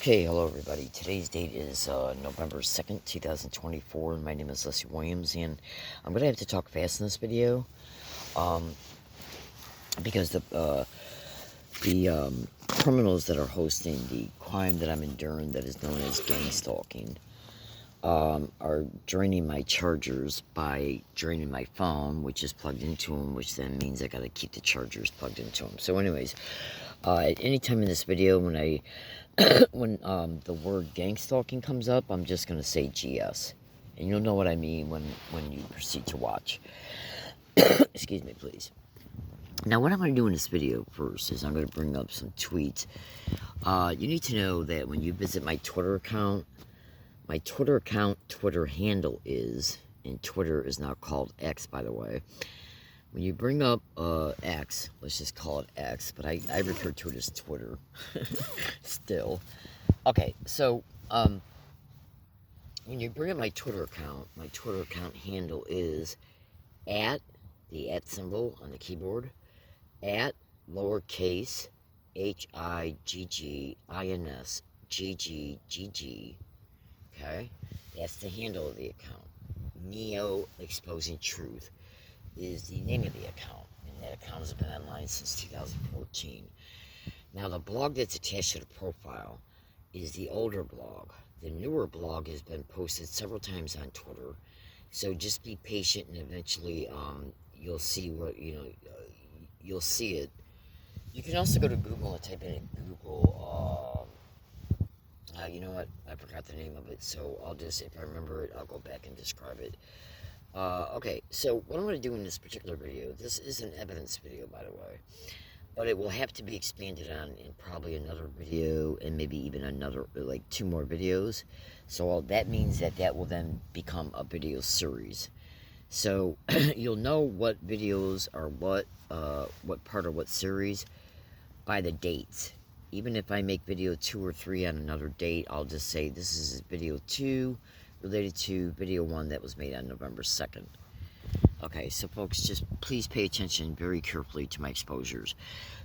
Okay, hello everybody. Today's date is November 2nd, 2024, and my name is Leslie Williams, and I'm going to have to talk fast in this video, because the criminals that are hosting the crime that I'm enduring that is known as gang stalking, are draining my chargers by draining my phone, which is plugged into them, which then means I got to keep the chargers plugged into them. So anyways, at any time in this video when when the word gang stalking comes up, I'm just going to say GS. And you'll know what I mean when you proceed to watch. Excuse me, please. Now, what I'm going to do in this video first is I'm going to bring up some tweets. You need to know that when you visit my Twitter account, Twitter handle is, and Twitter is now called X, by the way. When you bring up X, let's just call it X, but I refer to it as Twitter still. Okay, so when you bring up my Twitter account handle is at, the at symbol on the keyboard, at lowercase HIGGINS okay? That's the handle of the account. Neo Exposing Truth is the name of the account, and that account has been online since 2014. Now, the blog that's attached to the profile is the older blog. The newer blog has been posted several times on Twitter, so just be patient, and eventually you'll see what you'll see it. You can also go to Google and type in Google. You know what? I forgot the name of it, so I'll just, if I remember it, I'll go back and describe it. Okay, so what I'm going to do in this particular video, this is an evidence video, by the way, but it will have to be expanded on in probably another video, and maybe even another, like 2 more videos. So that means that will then become a video series. So you'll know what videos are what part of what series by the dates. Even if I make video 2 or 3 on another date, I'll just say this is video 2 related to video 1 that was made on November 2nd. Okay, so folks, just please pay attention very carefully to my exposures.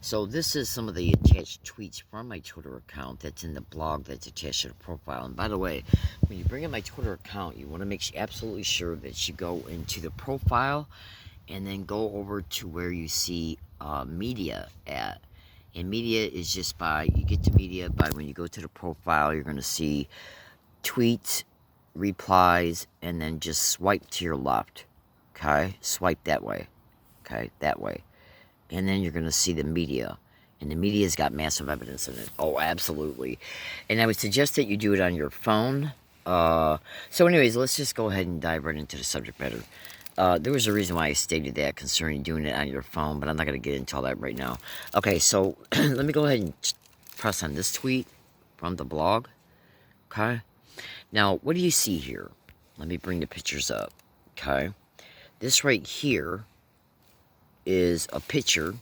So this is some of the attached tweets from my Twitter account that's in the blog that's attached to the profile. And by the way, when you bring in my Twitter account, you want to make absolutely sure that you go into the profile and then go over to where you see media at. And media is just you get to media by when you go to the profile, you're going to see tweets, replies, and then just swipe to your left. Okay? Swipe that way. Okay? That way. And then you're going to see the media. And the media's got massive evidence in it. Oh, absolutely. And I would suggest that you do it on your phone. So anyways, let's just go ahead and dive right into the subject matter. There was a reason why I stated that concerning doing it on your phone, but I'm not going to get into all that right now. Okay, so let me go ahead and press on this tweet from the blog. Okay? Now, what do you see here? Let me bring the pictures up. Okay? This right here is a picture.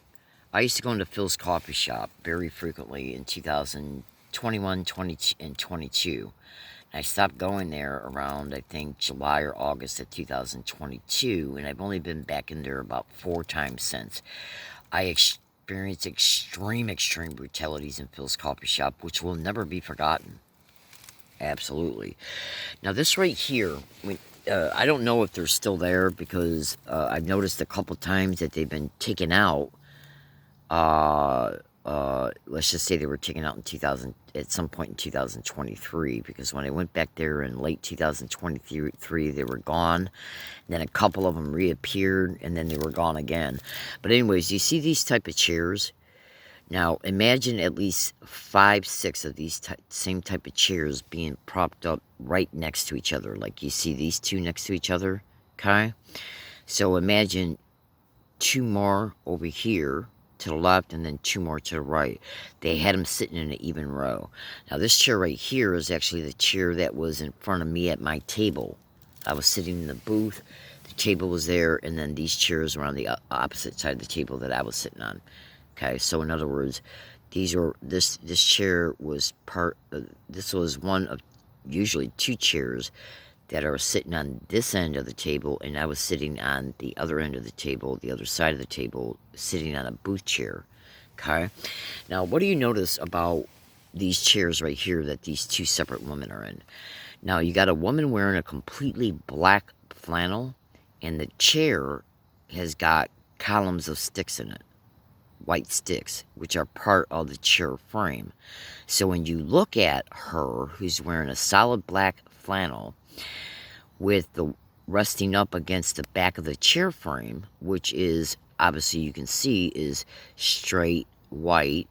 I used to go into Phil's coffee shop very frequently in 2021, 20, and 22. I stopped going there around, I think, July or August of 2022, and I've only been back in there about 4 times since. I experienced extreme brutalities in Phil's coffee shop, which will never be forgotten. Absolutely. Now, this right here, I don't know if they're still there, because I've noticed a couple times that they've been taken out. Let's just say they were taken out in at some point in 2023, because when I went back there in late 2023, they were gone. And then a couple of them reappeared, and then they were gone again. But anyways, you see these type of chairs? Now, imagine at least 5, 6 of these same type of chairs being propped up right next to each other. Like you see these 2 next to each other, okay? So imagine 2 more over here to the left, and then 2 more to the right. They had them sitting in an even row. Now, this chair right here is actually the chair that was in front of me at my table. I was sitting in the booth, the table was there, and then these chairs were on the opposite side of the table that I was sitting on. Okay, so in other words, this chair was this was one of usually 2 chairs that are sitting on this end of the table, and I was sitting on the other end of the table, the other side of the table, sitting on a booth chair. Okay? Now, what do you notice about these chairs right here that these two separate women are in. Now, you got a woman wearing a completely black flannel, and the chair has got columns of sticks in it, white sticks, which are part of the chair frame. So when you look at her, who's wearing a solid black flannel with the resting up against the back of the chair frame, which is, obviously you can see, is straight white,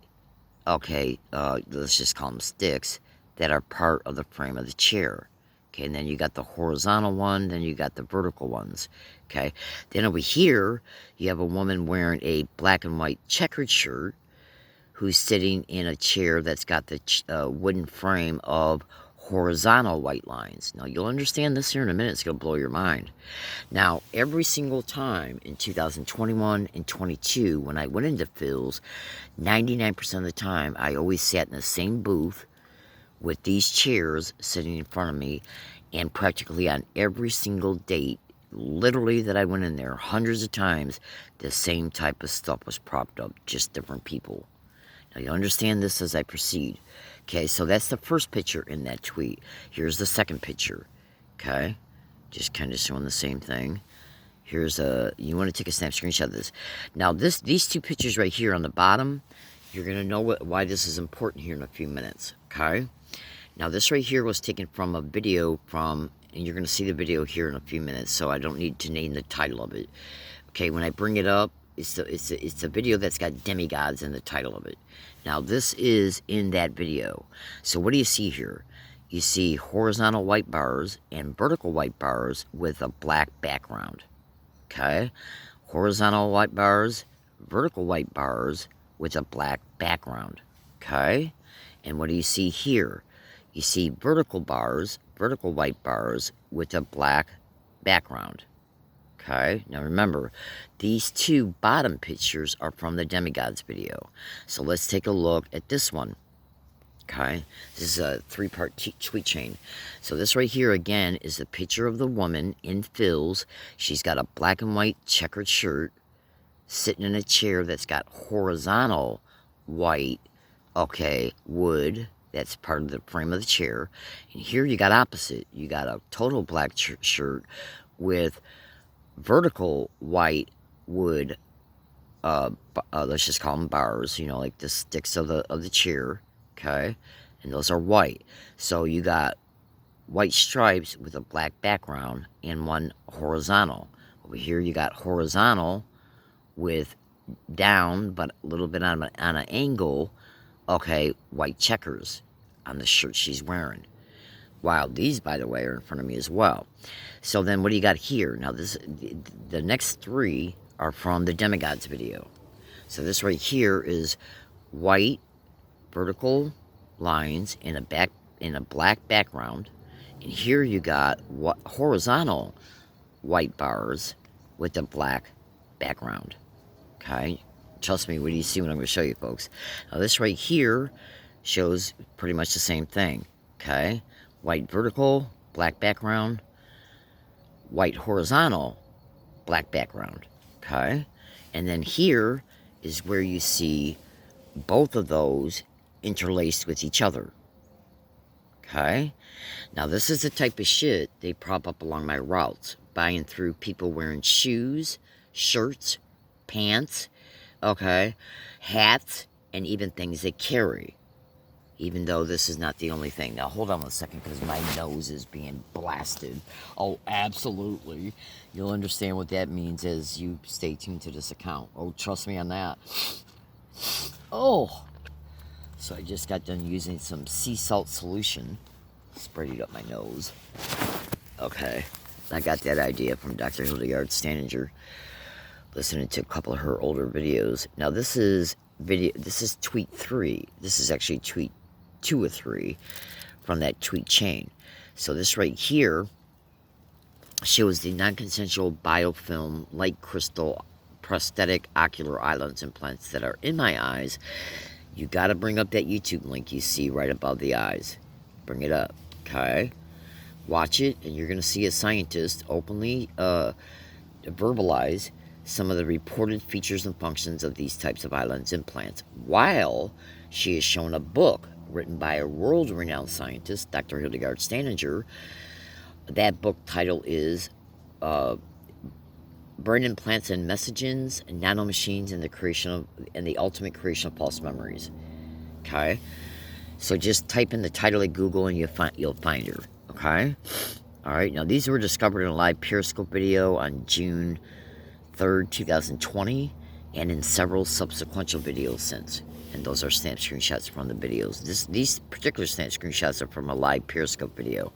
okay, let's just call them sticks, that are part of the frame of the chair. Okay, and then you got the horizontal one, then you got the vertical ones. Okay, then over here, you have a woman wearing a black and white checkered shirt who's sitting in a chair that's got the wooden frame of horizontal white lines. Now, you'll understand this here in a minute. It's going to blow your mind. Now, every single time in 2021 and 22, when I went into Phil's, 99% of the time, I always sat in the same booth with these chairs sitting in front of me, and practically on every single date, literally that I went in there, hundreds of times, the same type of stuff was propped up, just different people. Now, you understand this as I proceed. Okay, so that's the first picture in that tweet. Here's the second picture. Okay, just kind of showing the same thing. Here's you want to take a snap screenshot of this. Now, these two pictures right here on the bottom, you're going to know why this is important here in a few minutes. Okay, now this right here was taken from a video and you're going to see the video here in a few minutes, so I don't need to name the title of it. Okay, when I bring it up, it's a video that's got demigods in the title of it. Now, this is in that video. So what do you see here? You see horizontal white bars and vertical white bars with a black background. Okay? Horizontal white bars, vertical white bars with a black background. Okay? And what do you see here? You see vertical white bars with a black background. Okay, now remember, these two bottom pictures are from the Demigods video. So let's take a look at this one. Okay, this is a three-part tweet chain. So this right here, again, is a picture of the woman in Phil's. She's got a black and white checkered shirt, sitting in a chair that's got horizontal white, okay, wood. That's part of the frame of the chair. And here you got opposite. You got a total black shirt with vertical white wood, let's just call them bars, you know, like the sticks of the chair, okay, and those are white. So you got white stripes with a black background and one horizontal. Over here you got horizontal with down, but a little bit on an angle, okay, white checkers on the shirt she's wearing. Wow, these, by the way, are in front of me as well. So then what do you got here? Now, the next three are from the Demigods video. So this right here is white vertical lines in a black background. And here you got horizontal white bars with a black background. Okay? Trust me, what do you see when I'm going to show you, folks? Now, this right here shows pretty much the same thing. Okay? White vertical, black background, white horizontal, black background, okay? And then here is where you see both of those interlaced with each other, okay? Now, this is the type of shit they prop up along my routes, buying through people wearing shoes, shirts, pants, okay, hats, and even things they carry. Even though this is not the only thing. Now, hold on a second, because my nose is being blasted. Oh, absolutely. You'll understand what that means as you stay tuned to this account. Oh, trust me on that. Oh. So I just got done using some sea salt solution. Sprayed it up my nose. Okay. I got that idea from Dr. Hildegard Staninger, listening to a couple of her older videos. Now, this is tweet 3. This is actually tweet 2 or 3 from that tweet chain. So this right here shows the non-consensual biofilm light crystal prosthetic ocular eyelens implants that are in my eyes. You got to bring up that YouTube link you see right above the eyes. Bring it up, okay? Watch it, and you're going to see a scientist openly verbalize some of the reported features and functions of these types of eyelens implants, while she is shown a book written by a world-renowned scientist, Dr. Hildegard Steininger. That book title is Brain Implants and Messages, Nanomachines, and the Ultimate Creation of False Memories. Okay? So just type in the title at Google and you'll find her. Okay? Alright, now these were discovered in a live Periscope video on June 3rd, 2020, and in several subsequent videos since. And those are snap screenshots from the videos. These particular snap screenshots are from a live Periscope video.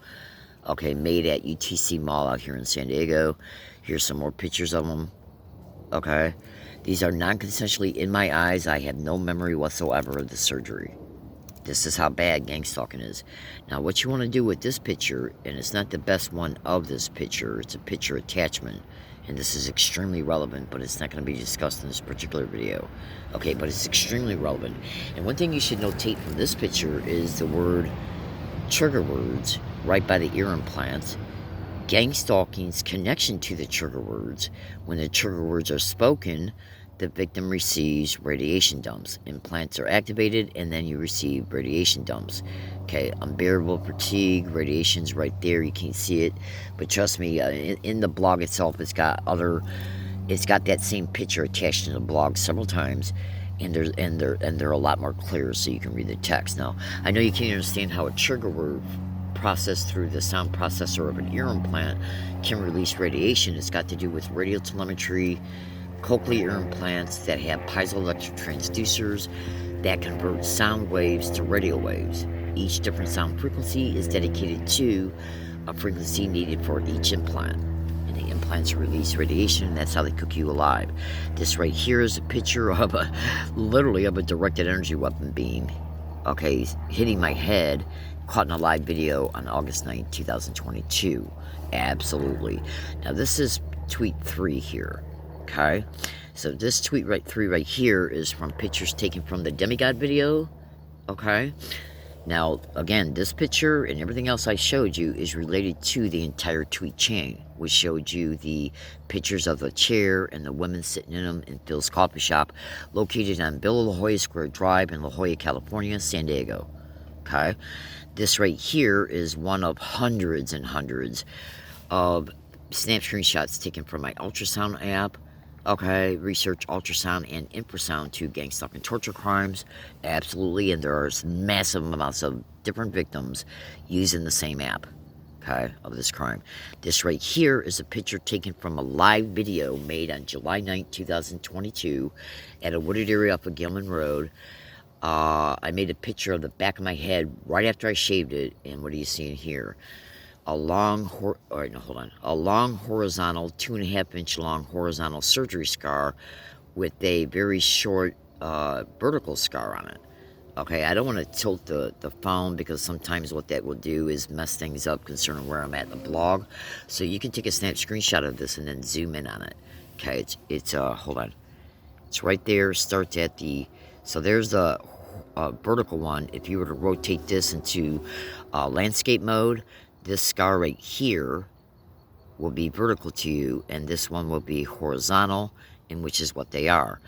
Okay, made at UTC Mall out here in San Diego. Here's some more pictures of them. Okay, these are non-consensually in my eyes. I have no memory whatsoever of the surgery. This is how bad gang stalking is. Now, what you want to do with this picture, and it's not the best one of this picture, it's a picture attachment. And this is extremely relevant, but it's not going to be discussed in this particular video. Okay, but it's extremely relevant. And one thing you should notate from this picture is the word trigger words right by the ear implants. Gang stalking's connection to the trigger words. When the trigger words are spoken, the victim receives radiation dumps. Implants are activated, and then you receive radiation dumps. Okay, unbearable fatigue, radiation's right there. You can't see it, but trust me, in the blog itself, it's got that same picture attached in the blog several times, and they're a lot more clear, so you can read the text. Now, I know you can't understand how a trigger word processed through the sound processor of an ear implant can release radiation. It's got to do with radiotelemetry, cochlear ear implants that have piezoelectric transducers that convert sound waves to radio waves. Each different sound frequency is dedicated to a frequency needed for each implant. And the implants release radiation, and that's how they cook you alive. This right here is a picture of literally of a directed energy weapon beam. Okay, hitting my head, caught in a live video on August 9th, 2022. Absolutely. Now this is tweet 3 here. Okay, so this tweet 3 right here is from pictures taken from the Demigod video. Okay, now again, this picture and everything else I showed you is related to the entire tweet chain, which showed you the pictures of the chair and the women sitting in them in Phil's Coffee Shop, located on Villa La Jolla Square Drive in La Jolla, California, San Diego. Okay, this right here is one of hundreds and hundreds of snap screenshots taken from my ultrasound app. Okay, research ultrasound and infrasound to gang stalking torture crimes. Absolutely, and there are massive amounts of different victims using the same app, okay, of this crime. This right here is a picture taken from a live video made on July 9th, 2022 at a wooded area off of Gilman Road. I made a picture of the back of my head right after I shaved it, and what are you seeing here? A long horizontal, 2.5-inch long horizontal surgery scar with a very short vertical scar on it. Okay, I don't want to tilt the phone because sometimes what that will do is mess things up concerning where I'm at in the blog. So you can take a snap screenshot of this and then zoom in on it. Okay, it's hold on. It's right there, starts at so there's the vertical one. If you were to rotate this into landscape mode, this scar right here will be vertical to you, and this one will be horizontal, and which is what they are.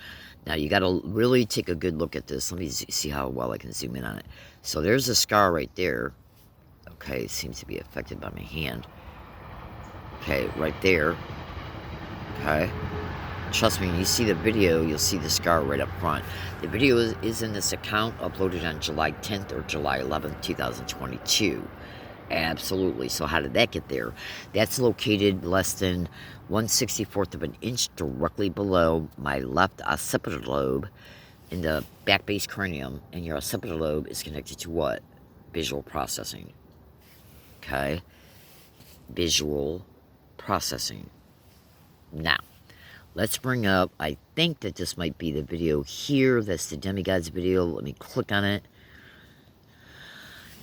Now, you got to really take a good look at this. Let me see how well I can zoom in on it. So there's a scar right there. Okay, it seems to be affected by my hand. Okay, right there. Okay. Trust me, when you see the video, you'll see the scar right up front. The video is in this account uploaded on July 10th or July 11th, 2022. Absolutely. So how did that get there? That's located less than 1/64 of an inch directly below my left occipital lobe in the back base cranium. And your occipital lobe is connected to what? Visual processing. Okay? Visual processing. Now, let's bring up, I think that this might be the video here. That's the Demigods video. Let me click on it.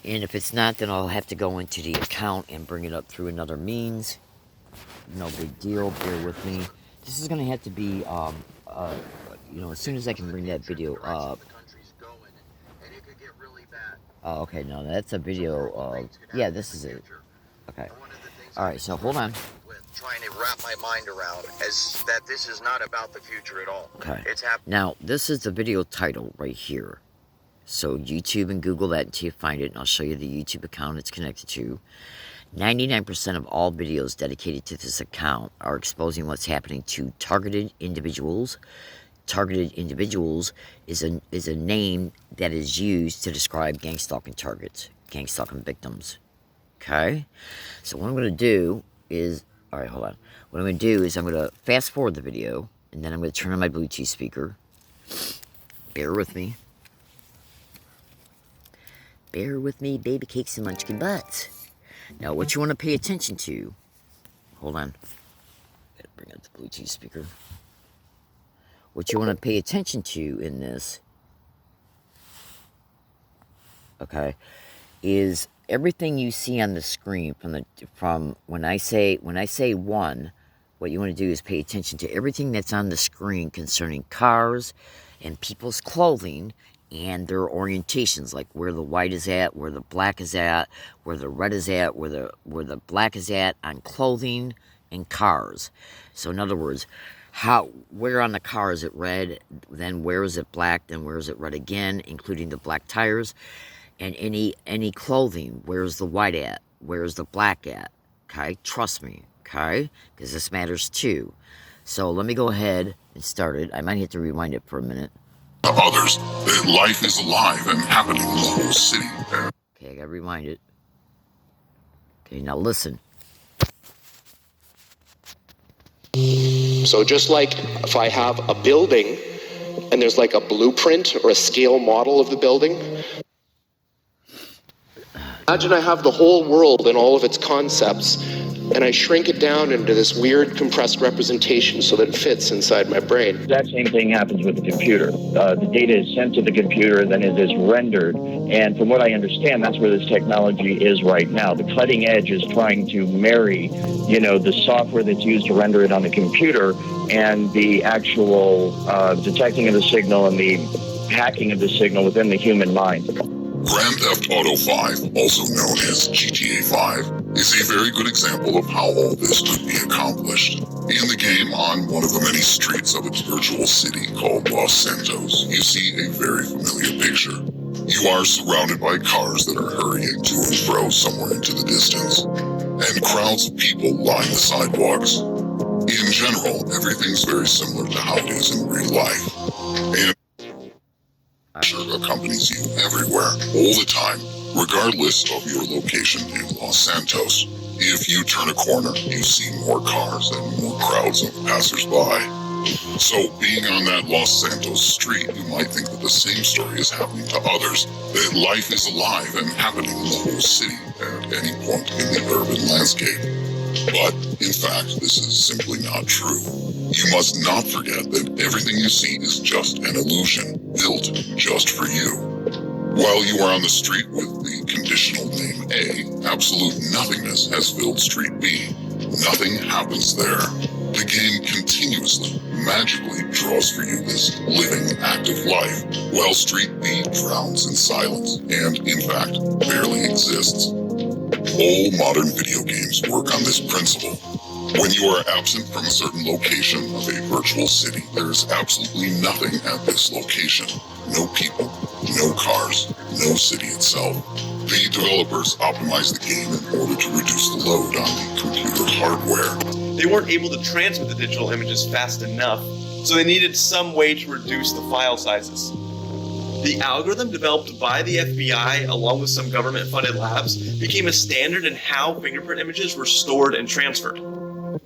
And if it's not, then I'll have to go into the account and bring it up through another means. No big deal. Bear with me. This is going to have to be, as soon as I can bring that video up. Oh, okay, no, that's a video of, yeah, this is it. Okay. All right, so hold on. Trying to wrap my mind around is that this is not about the future at all. Okay. It's happening. Now, this is the video title right here. So YouTube and Google that until you find it, and I'll show you the YouTube account it's connected to. 99% of all videos dedicated to this account are exposing what's happening to targeted individuals. Targeted individuals is a name that is used to describe gang stalking targets, gang stalking victims. Okay? So what I'm going to do is, alright, hold on. What I'm going to do is I'm going to fast forward the video, and then I'm going to turn on my Bluetooth speaker. Bear with me. Bear with me, baby cakes and munchkin butts. Now, what you want to pay attention to, hold on, gotta bring up the Bluetooth speaker. What you want to pay attention to in this, okay, is everything you see on the screen from when I say one, what you want to do is pay attention to everything that's on the screen concerning cars and people's clothing and their orientations, like where the white is at, where the black is at, where the red is at, where the black is at on clothing and cars. So in other words, where on the car is it red, then where is it black, then where is it red again, including the black tires, and any clothing, where's the white at, where's the black at, okay? Trust me, okay? Because this matters too. So let me go ahead and start it. I might have to rewind it for a minute. Others, that life is alive and happening in the whole city. Okay, I gotta rewind it. Okay, now listen. So just like if I have a building and there's like a blueprint or a scale model of the building, imagine I have the whole world and all of its concepts, and I shrink it down into this weird compressed representation so that it fits inside my brain. The exact same thing happens with the computer. The data is sent to the computer, then it is rendered. And from what I understand, that's where this technology is right now. The cutting edge is trying to marry, the software that's used to render it on the computer and the actual detecting of the signal and the hacking of the signal within the human mind. Grand Theft Auto 5, also known as GTA 5, is a very good example of how all this could be accomplished. In the game, on one of the many streets of its virtual city called Los Santos, you see a very familiar picture. You are surrounded by cars that are hurrying to and fro somewhere into the distance, and crowds of people line the sidewalks. In general, everything's very similar to how it is in real life. And accompanies you everywhere, all the time, regardless of your location in Los Santos. If you turn a corner, you see more cars and more crowds of passersby. So, being on that Los Santos street, you might think that the same story is happening to others, that life is alive and happening in the whole city at any point in the urban landscape. But, in fact, this is simply not true. You must not forget that everything you see is just an illusion, built just for you. While you are on the street with the conditional name A, absolute nothingness has filled street B. Nothing happens there. The game continuously, magically draws for you this living, active life, while street B drowns in silence and, in fact, barely exists. All modern video games work on this principle. When you are absent from a certain location of a virtual city, there is absolutely nothing at this location. No people, no cars, no city itself. The developers optimized the game in order to reduce the load on the computer hardware. They weren't able to transmit the digital images fast enough, so they needed some way to reduce the file sizes. The algorithm developed by the FBI, along with some government-funded labs, became a standard in how fingerprint images were stored and transferred.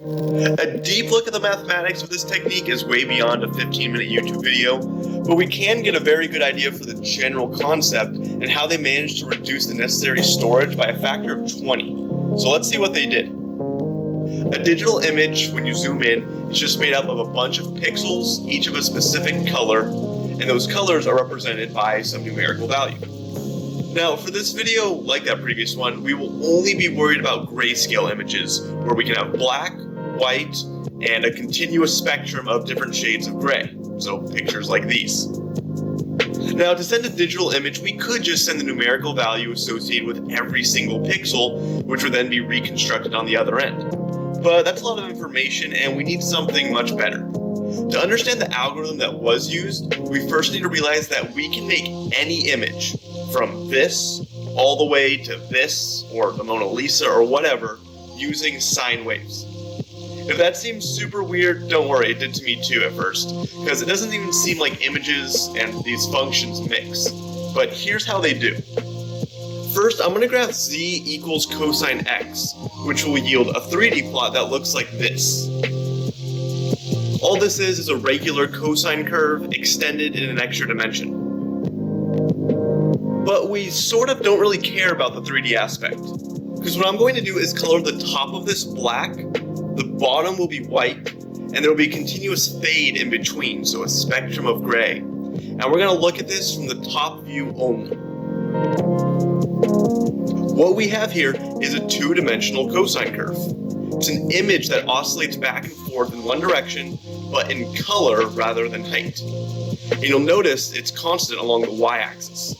A deep look at the mathematics of this technique is way beyond a 15-minute YouTube video, but we can get a very good idea for the general concept and how they managed to reduce the necessary storage by a factor of 20. So let's see what they did. A digital image, when you zoom in, is just made up of a bunch of pixels, each of a specific color, and those colors are represented by some numerical value. Now, for this video, like that previous one, we will only be worried about grayscale images, where we can have black, white, and a continuous spectrum of different shades of gray. So pictures like these. Now, to send a digital image, we could just send the numerical value associated with every single pixel, which would then be reconstructed on the other end. But that's a lot of information, and we need something much better. To understand the algorithm that was used, we first need to realize that we can make any image, from this all the way to this, or the Mona Lisa, or whatever, using sine waves. If that seems super weird, don't worry, it did to me too at first, because it doesn't even seem like images and these functions mix. But here's how they do. First, I'm going to graph z equals cosine x, which will yield a 3D plot that looks like this. All this is a regular cosine curve extended in an extra dimension. But we sort of don't really care about the 3D aspect, because what I'm going to do is color the top of this black, the bottom will be white, and there will be a continuous fade in between, so a spectrum of gray. And we're going to look at this from the top view only. What we have here is a two-dimensional cosine curve. It's an image that oscillates back and forth in one direction, but in color rather than height. And you'll notice it's constant along the y-axis.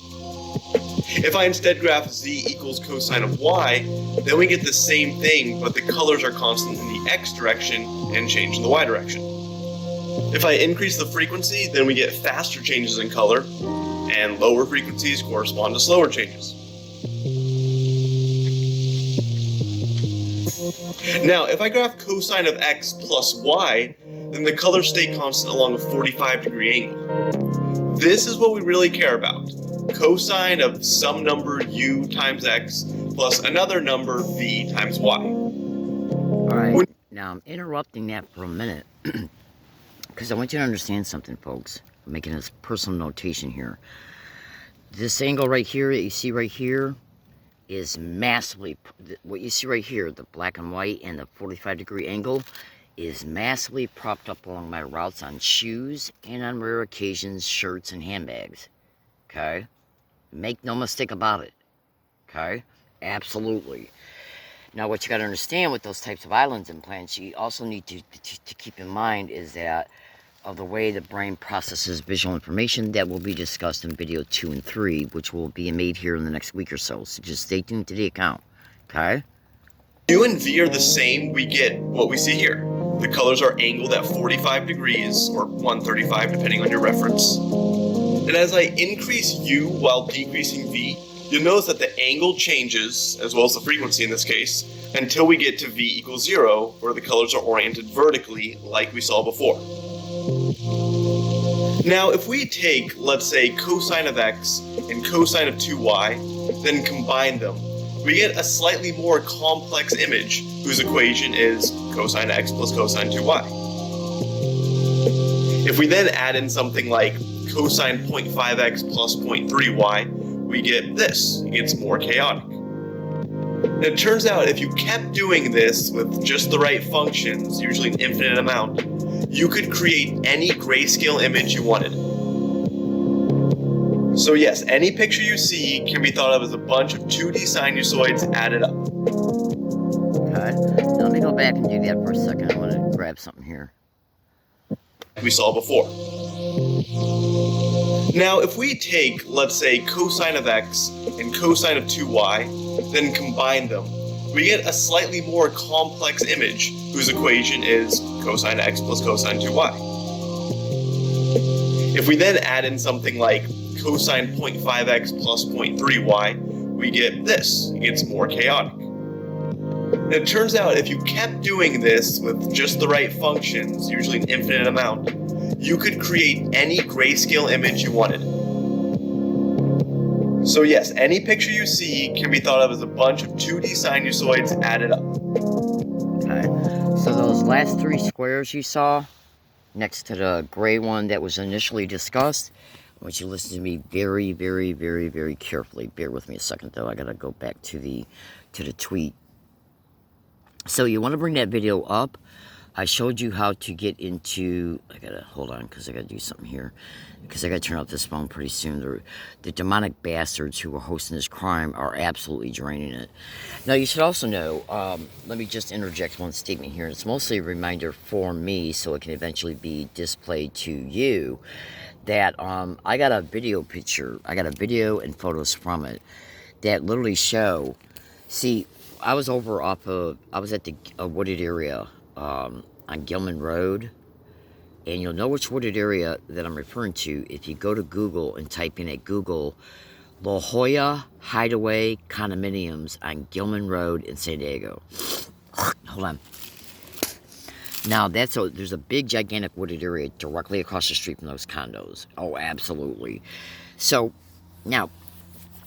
If I instead graph z equals cosine of y, then we get the same thing, but the colors are constant in the x direction and change in the y direction. If I increase the frequency, then we get faster changes in color, and lower frequencies correspond to slower changes. Now, if I graph cosine of x plus y, then the colors stay constant along a 45-degree angle. This is what we really care about. Cosine of some number u times x plus another number v times y. Alright, now I'm interrupting that for a minute because I want you to understand something, folks. I'm making this personal notation here. This angle right here that you see right here is massively, what you see right here, the black and white and the 45-degree angle, is massively propped up along my routes on shoes and on rare occasions shirts and handbags. Okay? Make no mistake about it. Okay? Absolutely. Now what you got to understand with those types of islands implants, you also need to keep in mind is that of the way the brain processes visual information that will be discussed in video 2 and 3, which will be made here in the next week or so. So just stay tuned to the account. Okay? U and V are the same, we get what we see here. The colors are angled at 45 degrees, or 135 depending on your reference. And as I increase U while decreasing V, you'll notice that the angle changes, as well as the frequency in this case, until we get to V equals 0, where the colors are oriented vertically, like we saw before. Now, if we take, let's say, cosine of x and cosine of 2y, then combine them, we get a slightly more complex image, whose equation is cosine x plus cosine 2y. If we then add in something like cosine 0.5x plus 0.3y, we get this. It's more chaotic. And it turns out if you kept doing this with just the right functions, usually an infinite amount, you could create any grayscale image you wanted. So yes, any picture you see can be thought of as a bunch of 2D sinusoids added up. Okay. Now let me go back and do that for a second. I want to grab something here. We saw before. Now, if we take, let's say, cosine of x and cosine of 2y, then combine them, we get a slightly more complex image, whose equation is cosine x plus cosine 2y. If we then add in something like cosine 0.5x plus 0.3y, we get this. It's more chaotic. And it turns out if you kept doing this with just the right functions, usually an infinite amount, you could create any grayscale image you wanted. So yes, any picture you see can be thought of as a bunch of 2D sinusoids added up. Okay. So those last 3 squares you saw next to the gray one that was initially discussed, I want you to listen to me very, very, very, very carefully. Bear with me a second though. I gotta go back to the tweet. So you want to bring that video up. I showed you how to get into, I gotta, hold on, because I gotta do something here. Because I gotta turn off this phone pretty soon. The demonic bastards who are hosting this crime are absolutely draining it. Now, you should also know, let me just interject one statement here. It's mostly a reminder for me, so it can eventually be displayed to you, that I got a video picture, I got a video and photos from it that literally show, see, I was at the wooded area, on Gilman Road, And you'll know which wooded area that I'm referring to if you go to Google and type in at Google La Jolla Hideaway Condominiums on Gilman Road in San Diego. Hold on. Now, there's a big, gigantic wooded area directly across the street from those condos. Oh, absolutely. So, now,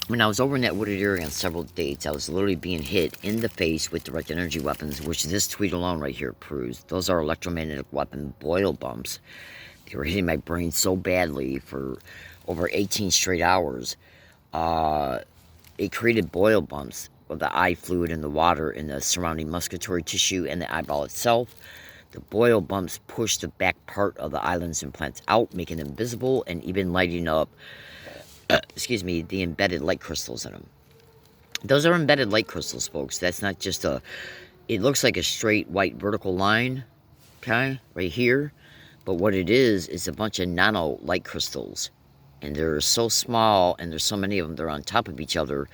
when I was over in that wooded area on several dates, I was literally being hit in the face with direct energy weapons, which this tweet alone right here proves. Those are electromagnetic weapon boil bumps. They were hitting my brain so badly for over 18 straight hours. It created boil bumps of the eye fluid in the water in the surrounding musculatory tissue and the eyeball itself. The boil bumps push the back part of the eyelids implants out, making them visible and even lighting up, the embedded light crystals in them. Those are embedded light crystals, folks. That's not just it looks like a straight white vertical line, okay, right here. But what it is a bunch of nano light crystals. And they're so small, and there's so many of them, they're on top of each other.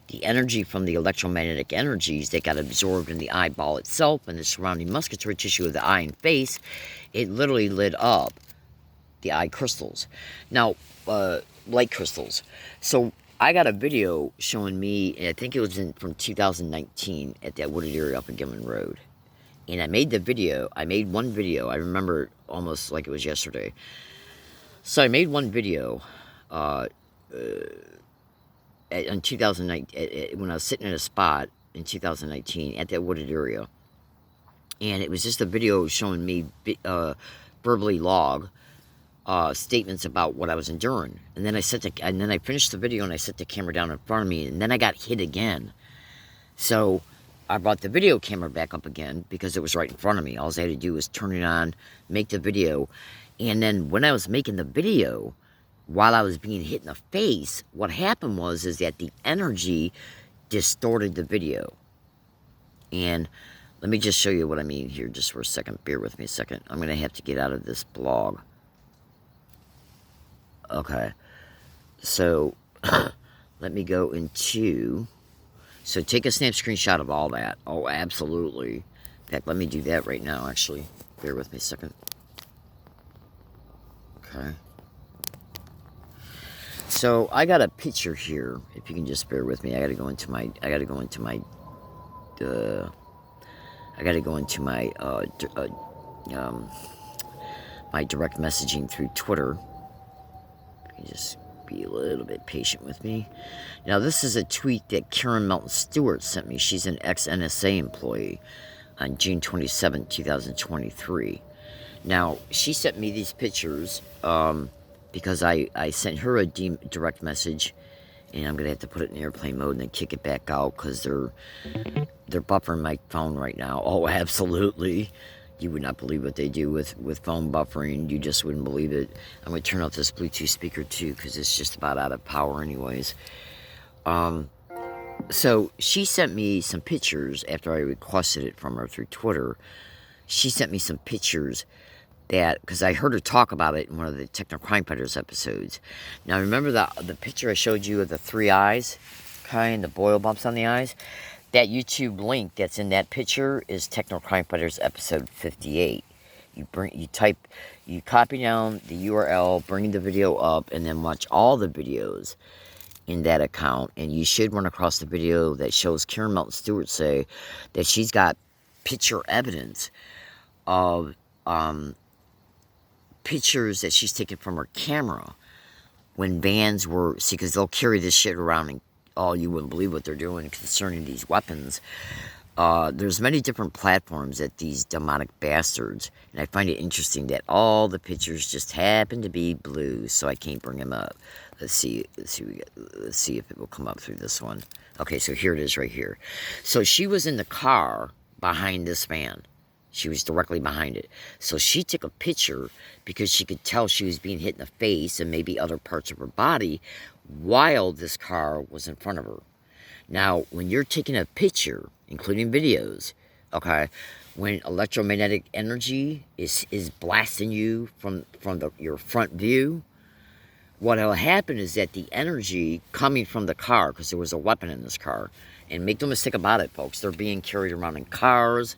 The energy from the electromagnetic energies that got absorbed in the eyeball itself and the surrounding musculatory tissue of the eye and face, it literally lit up the eye crystals. Now, light crystals. So I got a video showing me, and I think it was from 2019 at that wooded area up in Gilman Road. And I made one video, I remember almost like it was yesterday. So I made one video in 2019, when I was sitting in a spot in 2019 at that wooded area. And it was just a video showing me verbally log statements about what I was enduring. And then I finished the video and I set the camera down in front of me, and then I got hit again. So I brought the video camera back up again because it was right in front of me. All I had to do was turn it on, make the video. And then when I was making the video, while I was being hit in the face, what happened was that the energy distorted the video. And let me just show you what I mean here just for a second. Bear with me a second. I'm going to have to get out of this blog. Okay. So, let me go into... So, take a snap screenshot of all that. Oh, absolutely. In fact, let me do that right now, actually. Bear with me a second. Okay. So I got a picture here. If you can just bear with me, I got to go into my my direct messaging through Twitter. You can just be a little bit patient with me. Now, this is a tweet that Karen Melton Stewart sent me. She's an ex-NSA employee on June 27, 2023. Now, she sent me these pictures because I sent her a direct message, and I'm going to have to put it in airplane mode and then kick it back out because they're buffering my phone right now. Oh, absolutely. You would not believe what they do with phone buffering. You just wouldn't believe it. I'm going to turn off this Bluetooth speaker too because it's just about out of power anyways. So she sent me some pictures after I requested it from her through Twitter. She sent me some pictures because I heard her talk about it in one of the Techno Crime Fighters episodes. Now, remember the picture I showed you of the 3 eyes, okay, and the boil bumps on the eyes? That YouTube link that's in that picture is Techno Crime Fighters episode 58. You copy down the URL, bring the video up, and then watch all the videos in that account, and you should run across the video that shows Karen Melton Stewart say that she's got picture evidence of pictures that she's taken from her camera when vans were, see, because they'll carry this shit around and you wouldn't believe what they're doing concerning these weapons. There's many different platforms that these demonic bastards, and I find it interesting that all the pictures just happen to be blue, so I can't bring them up. Let's see if it will come up through this one. Okay, so here it is right here. So she was in the car behind this van. She was directly behind it. So she took a picture because she could tell she was being hit in the face and maybe other parts of her body while this car was in front of her. Now, when you're taking a picture, including videos, okay, when electromagnetic energy is blasting you from your front view, what will happen is that the energy coming from the car, because there was a weapon in this car, and make no mistake about it, folks, they're being carried around in cars,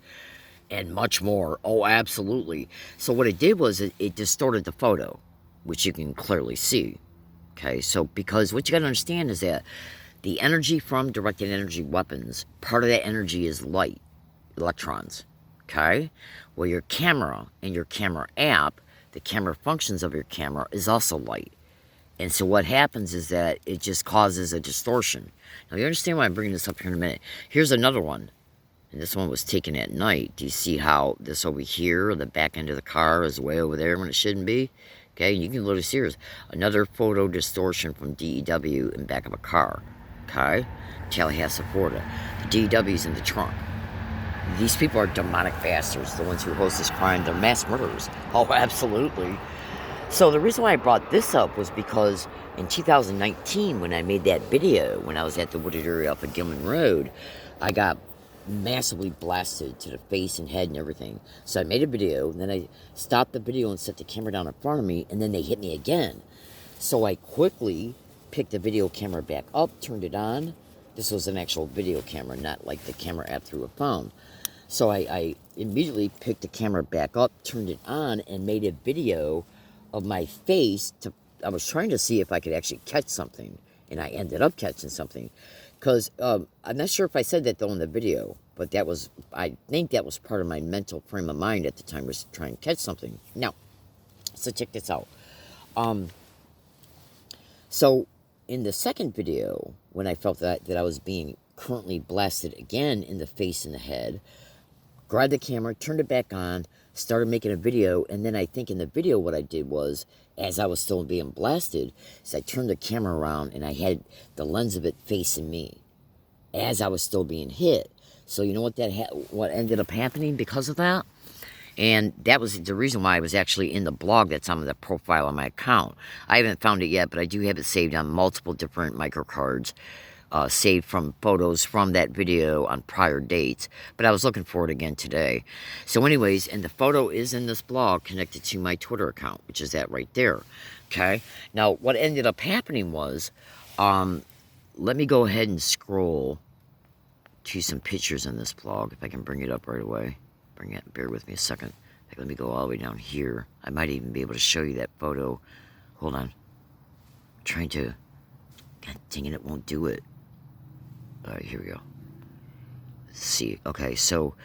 and much more. Oh, absolutely. So what it did was it distorted the photo, which you can clearly see. Okay, so because what you got to understand is that the energy from directed energy weapons, part of that energy is light, electrons. Okay, well, your camera and your camera app, the camera functions of your camera is also light. And so what happens is that it just causes a distortion. Now, you understand why I'm bringing this up here in a minute. Here's another one. And this one was taken at night. Do you see how this over here, the back end of the car, is way over there when it shouldn't be? Okay, you can literally see here's another photo distortion from DEW in back of a car. Okay, Tallahassee, Florida. The DEW's in the trunk. These people are demonic bastards, the ones who host this crime. They're mass murderers. Oh, absolutely. So the reason why I brought this up was because in 2019, when I made that video, when I was at the wooded area up at Gilman Road, I got massively blasted to the face and head and everything. So I made a video, and then I stopped the video and set the camera down in front of me, and then they hit me again. So I quickly picked the video camera back up, turned it on. This was an actual video camera, not like the camera app through a phone. So I immediately picked the camera back up, turned it on, and made a video of my face. I was trying to see if I could actually catch something, and I ended up catching something. Because I'm not sure if I said that though in the video, but I think that was part of my mental frame of mind at the time, was trying to catch something. Now, so check this out. So in the second video, when I felt that I was being currently blasted again in the face and the head, grabbed the camera, turned it back on, started making a video, and then I think in the video what I did was, as I was still being blasted, is I turned the camera around and I had the lens of it facing me as I was still being hit. So you know what ended up happening because of that? And that was the reason why I was actually in the blog that's on the profile of my account. I haven't found it yet, but I do have it saved on multiple different microcards. Saved from photos from that video on prior dates, but I was looking for it again today. So anyways, and the photo is in this blog connected to my Twitter account, which is that right there. Okay, now what ended up happening was, let me go ahead and scroll to some pictures in this blog, if I can bring it up right away. Bear with me a second. Let me go all the way down here. I might even be able to show you that photo. Hold on. I'm trying to, god dang it, it won't do it. Alright, here we go. Let's see. Okay, so,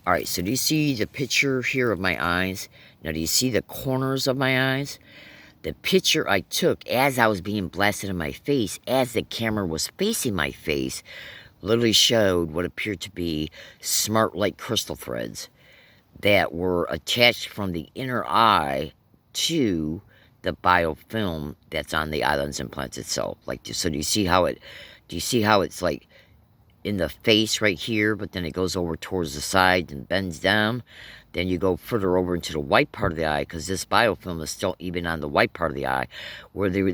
alright, so do you see the picture here of my eyes? Now, do you see the corners of my eyes? The picture I took as I was being blasted in my face, as the camera was facing my face, literally showed what appeared to be smart light crystal threads that were attached from the inner eye to the biofilm that's on the eye lens implants itself. Like, so do you see how it's like in the face right here, but then it goes over towards the side and bends down? Then you go further over into the white part of the eye, because this biofilm is still even on the white part of the eye, where they were